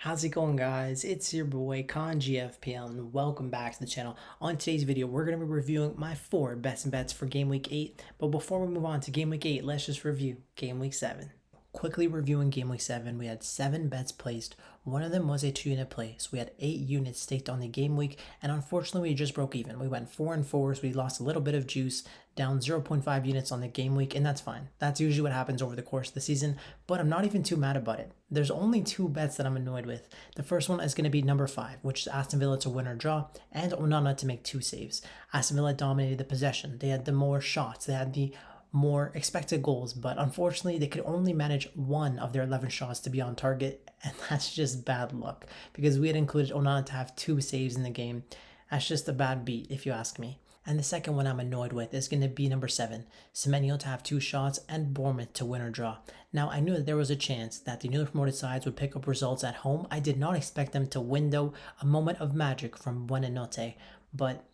How's it going, guys? It's your boy Kanji FPL and welcome back to the channel. On today's video, we're going to be reviewing my 4 best bets for Game Week 8. But before we move on to Game Week 8, let's just review Game Week 7. Quickly reviewing Game Week 7, we had 7 bets placed. One of them was a 2-unit play, so we had 8 units staked on the game week, and unfortunately we just broke even. We went 4 and 4, so we lost a little bit of juice, down 0.5 units on the game week, and that's fine. That's usually what happens over the course of the season, but I'm not even too mad about it. There's only 2 bets that I'm annoyed with. The first one is going to be number 5, which is Aston Villa to win or draw, and Onana to make 2 saves. Aston Villa dominated the possession. They had the more shots. They had the more expected goals, but unfortunately they could only manage 1 of their 11 shots to be on target, and that's just bad luck because we had included Onana to have 2 saves in the game. That's just a bad beat if you ask me. And the second one I'm annoyed with is going to be number 7, Semenyo to have 2 shots and Bournemouth to win or draw. Now, I knew that there was a chance that the newly promoted sides would pick up results at home. I did not expect them to win, though, a moment of magic from Buenanote, but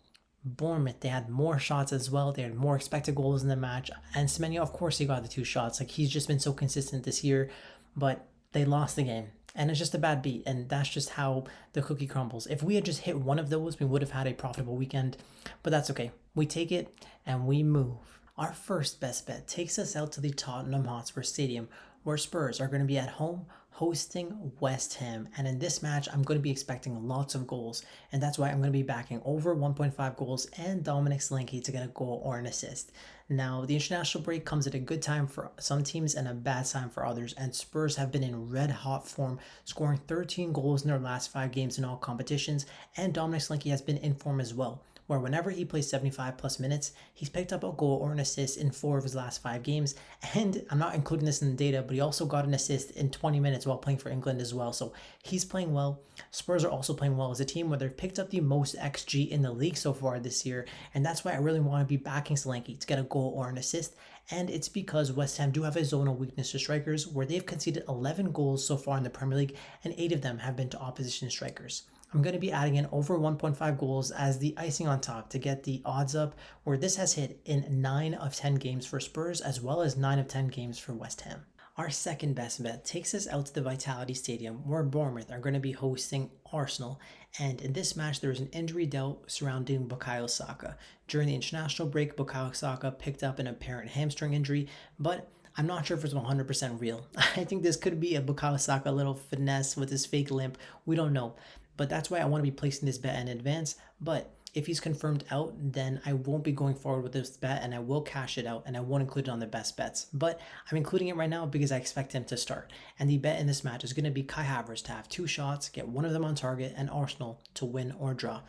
Bournemouth, they had more shots as well. They had more expected goals in the match. And Semenyo, of course, he got the 2 shots. Like, he's just been so consistent this year. But they lost the game. And it's just a bad beat. And that's just how the cookie crumbles. If we had just hit one of those, we would have had a profitable weekend. But that's okay. We take it and we move. Our first best bet takes us out to the Tottenham Hotspur Stadium, where Spurs are going to be at home hosting West Ham. And in this match, I'm going to be expecting lots of goals. And that's why I'm going to be backing over 1.5 goals and Dominic Solanke to get a goal or an assist. Now, the international break comes at a good time for some teams and a bad time for others, and Spurs have been in red-hot form, scoring 13 goals in their last 5 games in all competitions, and Dominic Solanke has been in form as well, where whenever he plays 75 plus minutes, he's picked up a goal or an assist in 4 of his last 5 games. And I'm not including this in the data, but he also got an assist in 20 minutes while playing for England as well. So he's playing well. Spurs are also playing well as a team where they've picked up the most XG in the league so far this year. And that's why I really want to be backing Solanke to get a goal or an assist. And it's because West Ham do have a zonal weakness to strikers, where they've conceded 11 goals so far in the Premier League, and 8 of them have been to opposition strikers. I'm going to be adding in over 1.5 goals as the icing on top to get the odds up, where this has hit in 9 of 10 games for Spurs as well as 9 of 10 games for West Ham. Our second best bet takes us out to the Vitality Stadium, where Bournemouth are going to be hosting Arsenal. And in this match, there was an injury doubt surrounding Bukayo Saka. During the international break, Bukayo Saka picked up an apparent hamstring injury, but I'm not sure if it's 100% real. I think this could be a Bukayo Saka little finesse with his fake limp. We don't know. But that's why I want to be placing this bet in advance. But if he's confirmed out, then I won't be going forward with this bet, and I will cash it out, and I won't include it on the best bets. But I'm including it right now because I expect him to start. And the bet in this match is going to be Kai Havertz to have 2 shots, get one of them on target, and Arsenal to win or draw.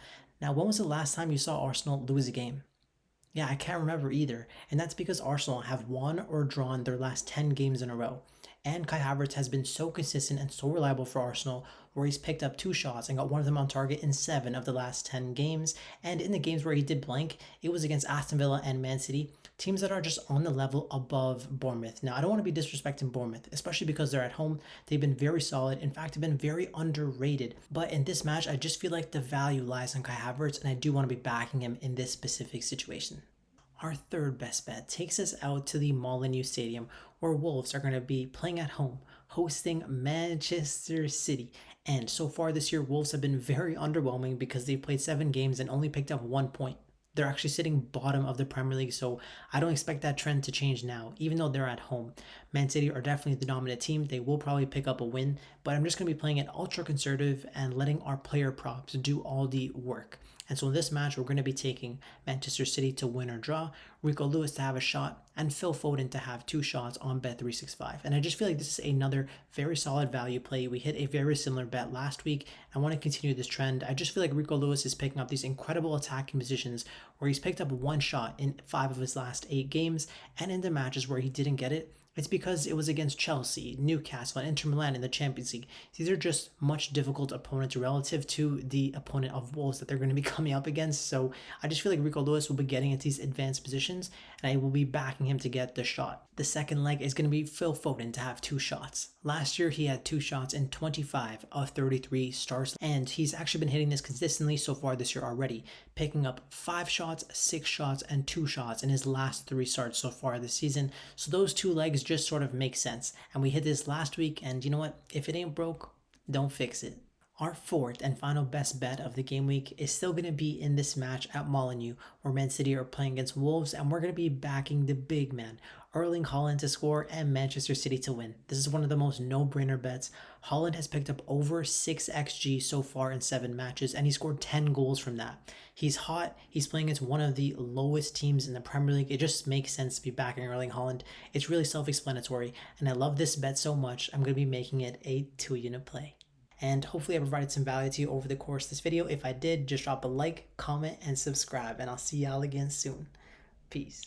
Now, when was the last time you saw Arsenal lose a game? Yeah, I can't remember either. And that's because Arsenal have won or drawn their last 10 games in a row. And Kai Havertz has been so consistent and so reliable for Arsenal, where he's picked up 2 shots and got one of them on target in 7 of the last 10 games. And in the games where he did blank, it was against Aston Villa and Man City, teams that are just on the level above Bournemouth. Now, I don't want to be disrespecting Bournemouth, especially because they're at home. They've been very solid. In fact, they've been very underrated. But in this match, I just feel like the value lies on Kai Havertz, and I do want to be backing him in this specific situation. Our third best bet takes us out to the Molineux Stadium, where Wolves are going to be playing at home, hosting Manchester City. And so far this year, Wolves have been very underwhelming because they've played 7 games and only picked up 1 point. They're actually sitting bottom of the Premier League, so I don't expect that trend to change now, even though they're at home. Man City are definitely the dominant team. They will probably pick up a win, but I'm just going to be playing it ultra conservative and letting our player props do all the work. And so in this match, we're going to be taking Manchester City to win or draw, Rico Lewis to have a shot, and Phil Foden to have 2 shots on Bet365. And I just feel like this is another very solid value play. We hit a very similar bet last week. I want to continue this trend. I just feel like Rico Lewis is picking up these incredible attacking positions where he's picked up 1 shot in 5 of his last 8 games, and in the matches where he didn't get it, it's because it was against Chelsea, Newcastle, and Inter Milan in the Champions League. These are just much difficult opponents relative to the opponent of Wolves that they're going to be coming up against. So I just feel like Rico Lewis will be getting into these advanced positions, and I will be backing him to get the shot. The second leg is going to be Phil Foden to have 2 shots. Last year, he had 2 shots in 25 of 33 starts, and he's actually been hitting this consistently so far this year already, picking up 5 shots, 6 shots, and 2 shots in his last 3 starts so far this season. So those 2 legs just sort of make sense. And we hit this last week, and you know what? If it ain't broke, don't fix it. Our fourth and final best bet of the game week is still going to be in this match at Molineux, where Man City are playing against Wolves, and we're going to be backing the big man, Erling Haaland, to score and Manchester City to win. This is one of the most no-brainer bets. Haaland has picked up over 6 xG so far in 7 matches, and he scored 10 goals from that. He's hot. He's playing against one of the lowest teams in the Premier League. It just makes sense to be backing Erling Haaland. It's really self-explanatory, and I love this bet so much, I'm going to be making it a 2-unit play. And hopefully I provided some value to you over the course of this video. If I did, just drop a like, comment, and subscribe, and I'll see y'all again soon. Peace.